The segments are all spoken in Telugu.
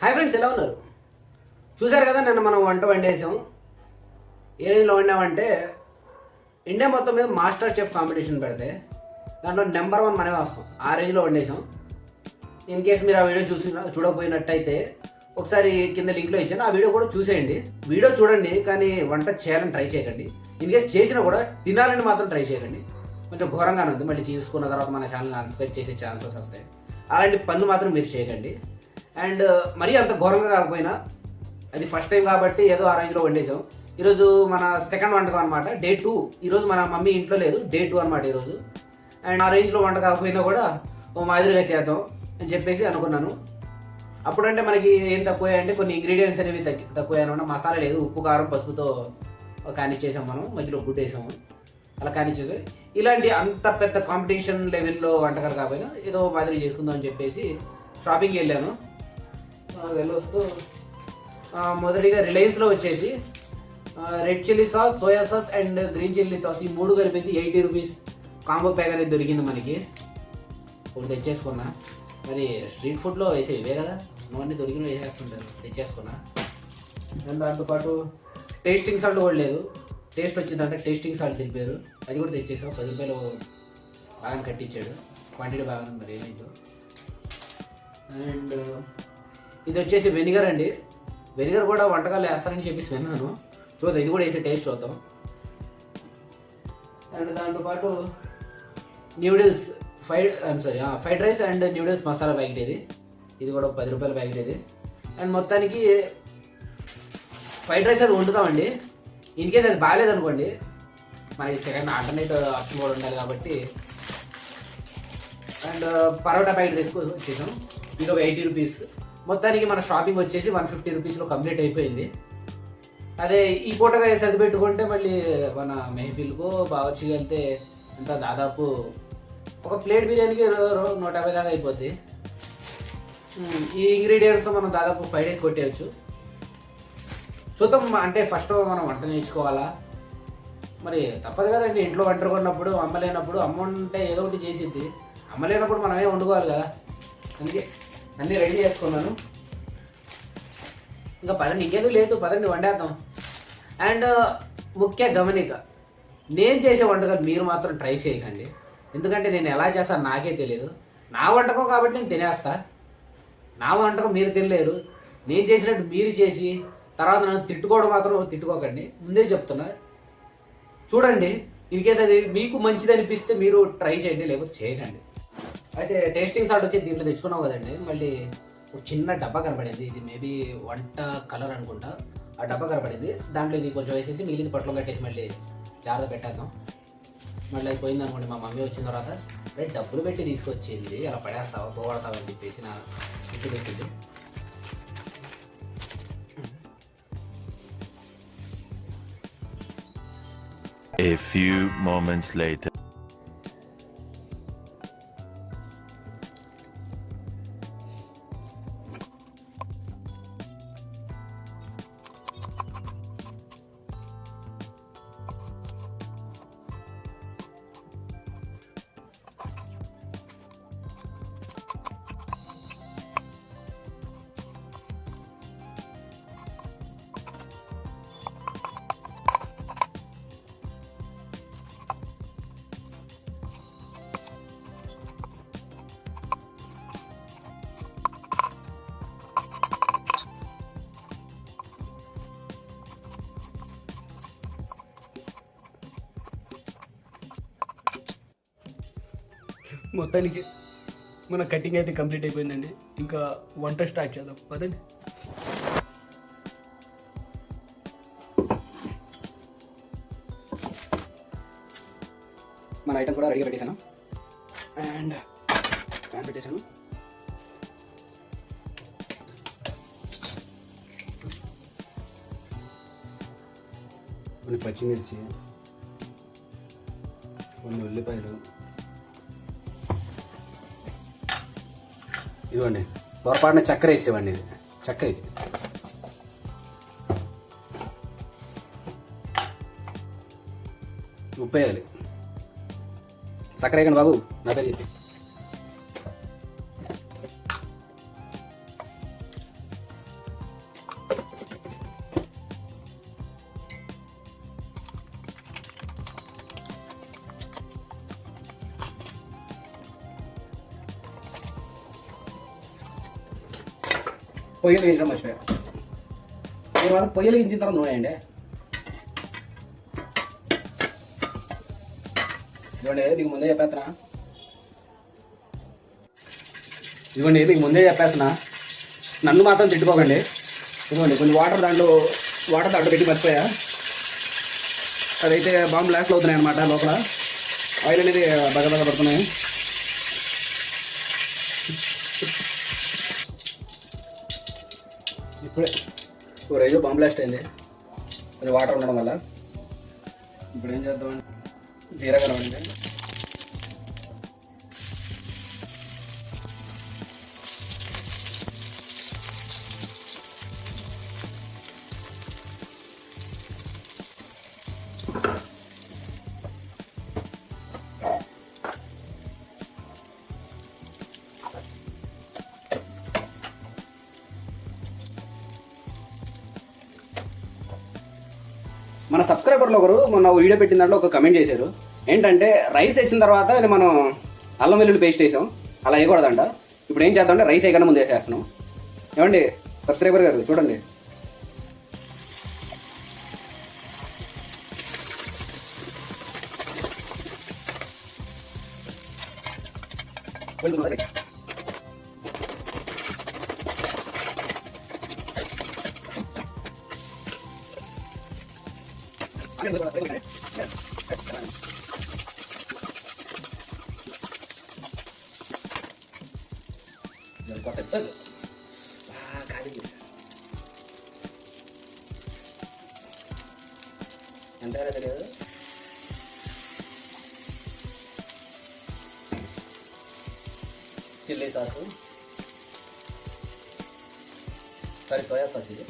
హాయ్ ఫ్రెండ్స్, ఎలా ఉన్నారు? చూశారు కదా, నిన్న మనం వంట వండేసాం. ఏ రేంజ్లో వండామంటే ఇండియా మొత్తం మీద మాస్టర్ చెఫ్ కాంపిటీషన్ పెడితే దాంట్లో నెంబర్ 1 మనమే వస్తాం. ఆ రేంజ్లో వండేసాం. ఇన్ కేసు మీరు ఆ వీడియో చూడకపోయినట్టయితే ఒకసారి కింద లింక్లో ఇచ్చాను, ఆ వీడియో కూడా చూసేయండి. వీడియో చూడండి, కానీ వంట చేయాలని ట్రై చేయకండి. ఇన్ కేసు చేసినా కూడా తినాలని మాత్రం ట్రై చేయకండి. కొంచెం ఘోరంగానే ఉంది. మళ్ళీ చేసుకున్న తర్వాత మన ఛానల్ని అన్సబ్స్క్రైబ్ చేసే ఛాన్సెస్ వస్తాయి. అలాంటి పనులు మాత్రం మీరు చేయకండి. అండ్ మరీ అంత ఘోరంగా కాకపోయినా అది ఫస్ట్ టైం కాబట్టి ఏదో ఆ రేంజ్లో వండేసాం. ఈరోజు మన సెకండ్ వంటకం అనమాట, డే 2. ఈరోజు మన మమ్మీ ఇంట్లో లేదు, డే 2 అనమాట ఈరోజు. అండ్ ఆ రేంజ్లో వంట కాకపోయినా కూడా ఓ మాదిరిగా చేద్దాం అని చెప్పేసి అనుకున్నాను. అప్పుడంటే మనకి ఏం తక్కువ అంటే కొన్ని ఇంగ్రీడియంట్స్ అనేవి తక్కువ అనమాట. మసాలా లేదు, ఉప్పు కారం పసుపుతో కానిచ్చేసాం మనం, మధ్యలో గుడ్డు వేసాము, అలా కానిచ్చేసాం. ఇలాంటి అంత పెద్ద కాంపిటీషన్ లెవెల్లో వంటకాలు కాకపోయినా ఏదో మాదిరి చేసుకుందాం అని చెప్పేసి షాపింగ్కి వెళ్ళాను. వెళ్ళొస్తూ మొదటిగా రిలయన్స్లో వచ్చేసి red chilli sauce, soya sauce and green chilli sauce, ఈ 3 కలిపేసి 80 రూపీస్ కాంబో ప్యాక్ అనేది దొరికింది మనకి. ఇప్పుడు తెచ్చేసుకున్నా. మరి స్ట్రీట్ ఫుడ్లో వేసే ఇవే కదా, నువ్వన్నీ దొరికిన వేసేస్తుంటారు, తెచ్చేసుకున్నా. అండ్ దాంతోపాటు టేస్టింగ్ సాల్ట్ కూడా లేదు. టేస్ట్ వచ్చిందంటే టేస్టింగ్ సాల్ట్ తెలిపారు, అది కూడా తెచ్చేసాం. 10 రూపాయలు బాగా కట్టించాడు, క్వాంటిటీ బాగా మరి ఏమైందో. అండ్ ఇది వచ్చేసి వెనిగర్ అండి. వెనిగర్ కూడా వంటకాలు వేస్తారని చెప్పేసి విన్నాను. చూద్దాం, ఇది కూడా వేసే టేస్ట్ చూద్దాం. అండ్ దాంతోపాటు noodles fried rice and noodles masala packet ఇది కూడా 10 రూపాయల ప్యాకెట్ ఇది. అండ్ మొత్తానికి ఫ్రైడ్ రైస్ అది వండుతామండి. ఇన్ కేస్ అది బాగాలేదనుకోండి, మనకి సెకండ్ ఆల్టర్నేట్ ఆప్షన్ కూడా ఉండాలి కాబట్టి. అండ్ పరోటా ప్యాకెట్ తీసుకొని వచ్చేసాం, ఇది ఒక 80 రూపీస్. మొత్తానికి మన షాపింగ్ వచ్చేసి 150 రూపీస్లో కంప్లీట్ అయిపోయింది. అదే ఈ పూటగా సర్ది పెట్టుకుంటే మళ్ళీ మన మెహఫిల్కో బావర్చికి వెళ్తే అంతా దాదాపు ఒక ప్లేట్ బిర్యానీకి 150 దాకా అయిపోద్ది. ఈ ఇంగ్రీడియంట్స్ మనం దాదాపు 5 days కొట్టేయచ్చు. చూద్దాం, అంటే ఫస్ట్ మనం వంట నేర్చుకోవాలా, మరి తప్పదు కదండి. ఇంట్లో వంట కొన్నప్పుడు అమ్మ లేనప్పుడు, అమ్మ ఉంటే ఏదో ఒకటి చేసిద్ది, అమ్మ లేనప్పుడు మనమే వండుకోవాలి కదా. అందుకే అన్నీ రెడీ చేసుకున్నాను. ఇంకా పదండి, ఇంకేందుకు లేదు, పదండి వండేద్దాం. అండ్ ముఖ్య గమనిక, నేను చేసే వంటకాలు మీరు మాత్రం ట్రై చేయకండి. ఎందుకంటే నేను ఎలా చేస్తాను నాకే తెలియదు. నా వంటకం కాబట్టి నేను తినేస్తా, నా వంటకం మీరు తినలేరు. నేను చేసినట్టు మీరు చేసి తర్వాత నన్ను తిట్టుకోవడం మాత్రం తిట్టుకోకండి, ముందే చెప్తున్నా. చూడండి, ఇన్ కేస్ అది మీకు మంచిది అనిపిస్తే మీరు ట్రై చేయండి, లేకపోతే చేయకండి. అయితే టేస్టింగ్ సాల్ట్ వచ్చి దీంట్లో తెచ్చుకున్నావు కదండి, మళ్ళీ ఒక చిన్న డబ్బా కనపడింది. ఇది మేబీ వంట కలర్ అనుకుంటా. ఆ డబ్బా కనపడింది, దాంట్లో ఇది కొంచెం వేసేసి మిగిలింది పట్లో కట్టేసి మళ్ళీ జాగ్రత్త పెట్టేద్దాం. మళ్ళీ అది పోయింది అనుకోండి, మా మమ్మీ వచ్చిన తర్వాత రేపు డబ్బులు పెట్టి తీసుకొచ్చింది, అలా పడేస్తావా పోగొడతావా అని చెప్పేసి నా ఇంటి పెట్టింది. A few moments later. మొత్తానికి మన కటింగ్ అయితే కంప్లీట్ అయిపోయిందండి. ఇంకా వంట స్టార్ట్ చేద్దాం, పదండి. మన ఐటమ్ కూడా రెడీగా పెట్టేశాను అండ్ ప్యాన్ పెట్టేశాను. కొన్ని పచ్చిమిర్చి, కొన్ని ఉల్లిపాయలు, ఇదిగోండి పొరపాటున చక్కెర వేసేవాడిని, ఇది చక్కెర, ఇది ఉప్పు వేయాలి. చక్కెర వేయకండి బాబు, నా పేరు చెప్పి. పొయ్యిలు వేయించడం మర్చిపోయా. తర్వాత పొయ్యిలు వేయించిన తర్వాత నూనె అండి. ఇదిగోండి మీకు ముందే చెప్పేస్తున్నా. నన్ను మాత్రం తిట్టుకోకండి. ఇదిగోండి కొంచెం వాటర్ దాంట్లో పెట్టి మర్చిపోయా. అదైతే బాంబు బ్లాస్ట్ అవుతున్నాయి అనమాట. లోపల ఆయిల్ అనేది బగ పడుతున్నాయి. ఇప్పుడే ఓ రైజు బాంబు బ్లాస్ట్ అయింది, అది వాటర్ ఉండడం వల్ల. ఇప్పుడు ఏం చేద్దామండి, జీరా కలవండి. మన సబ్స్క్రైబర్లు ఒకరు మొన్న వీడియో పెట్టిన దాంట్లో ఒక కమెంట్ చేశారు. ఏంటంటే రైస్ వేసిన తర్వాత అది మనం అల్లం వెల్లుల్లి పేస్ట్ వేసాం, అలా వేయకూడదంట. ఇప్పుడు ఏం చేద్దామంటే రైస్ వేయకుండా ముందు వేసేస్తున్నాం. ఏమండి సబ్స్క్రైబర్ గారు చూడండి, ఎంత తెలియదు. Chilli sauce, sorry soya sauce ఇది.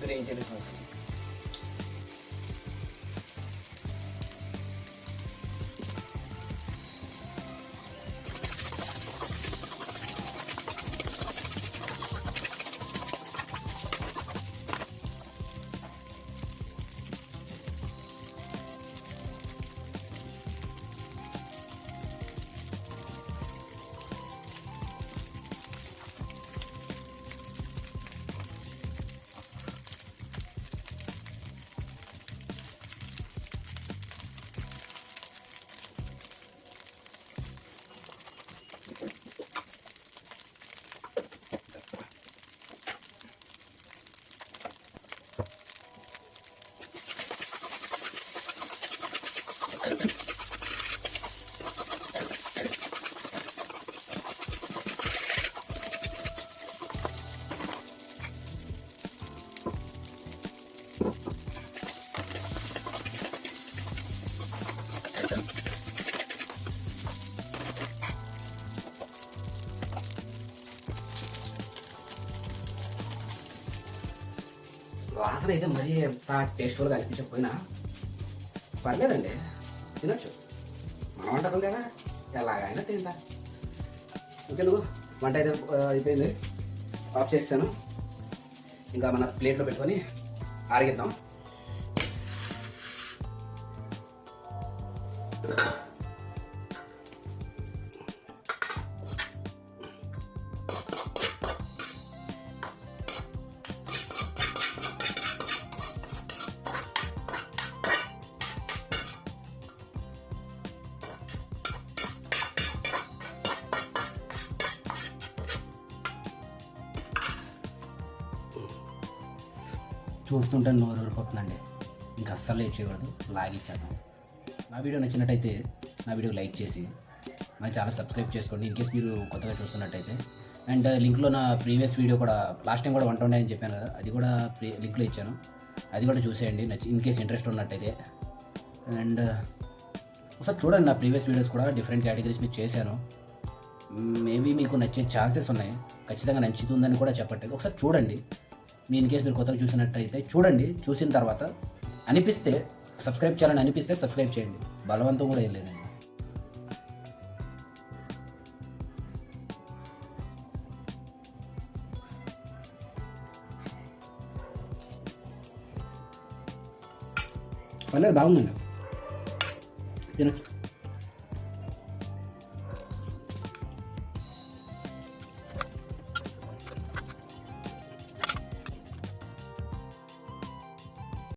Green chilli sauce. వాసన అయితే మరీ ఎంత టేస్ట్ఫుల్గా అనిపించకపోయినా పర్లేదండి, తినొచ్చు. మనం వంటకం కదా, ఎలాగైనా తింటా. ఇంకెందుకు, వంట అయితే అయిపోయింది, ఆఫ్ చేస్తాను. ఇంకా మన ప్లేట్లో పెట్టుకొని ఆరగిద్దాం. చూస్తుంటే నోరు ఊరిపోతుందండి. ఇంకా అస్సలు లేట్ చేయకూడదు, లాగిచ్చేద్దాం. నా వీడియో నచ్చినట్టయితే నా వీడియో లైక్ చేసి మన ఛానల్ సబ్స్క్రైబ్ చేసుకోండి, ఇన్కేస్ మీరు కొత్తగా చూస్తున్నట్టయితే. అండ్ లింక్లో నా ప్రీవియస్ వీడియో కూడా, లాస్ట్ టైం కూడా వంట అని చెప్పాను కదా, అది కూడా లింక్లో ఇచ్చాను, అది కూడా చూసేయండి ఇన్కేస్ ఇంట్రెస్ట్ ఉన్నట్టయితే. అండ్ ఒకసారి చూడండి, నా ప్రీవియస్ వీడియోస్ కూడా డిఫరెంట్ కేటగిరీస్ మీద చేశాను. మేబీ మీకు నచ్చే ఛాన్సెస్ ఉన్నాయి, ఖచ్చితంగా నచ్చుతుందని కూడా చెప్పట్లేదు. ఒకసారి చూడండి, మీ ఇన్కేస్ మీరు కొత్తగా చూసినట్టయితే చూడండి. చూసిన తర్వాత అనిపిస్తే సబ్స్క్రైబ్ చేయాలని అనిపిస్తే సబ్స్క్రైబ్ చేయండి, బలవంతం కూడా ఏం లేదండి. పర్లేదు బాగుందండి తినొచ్చు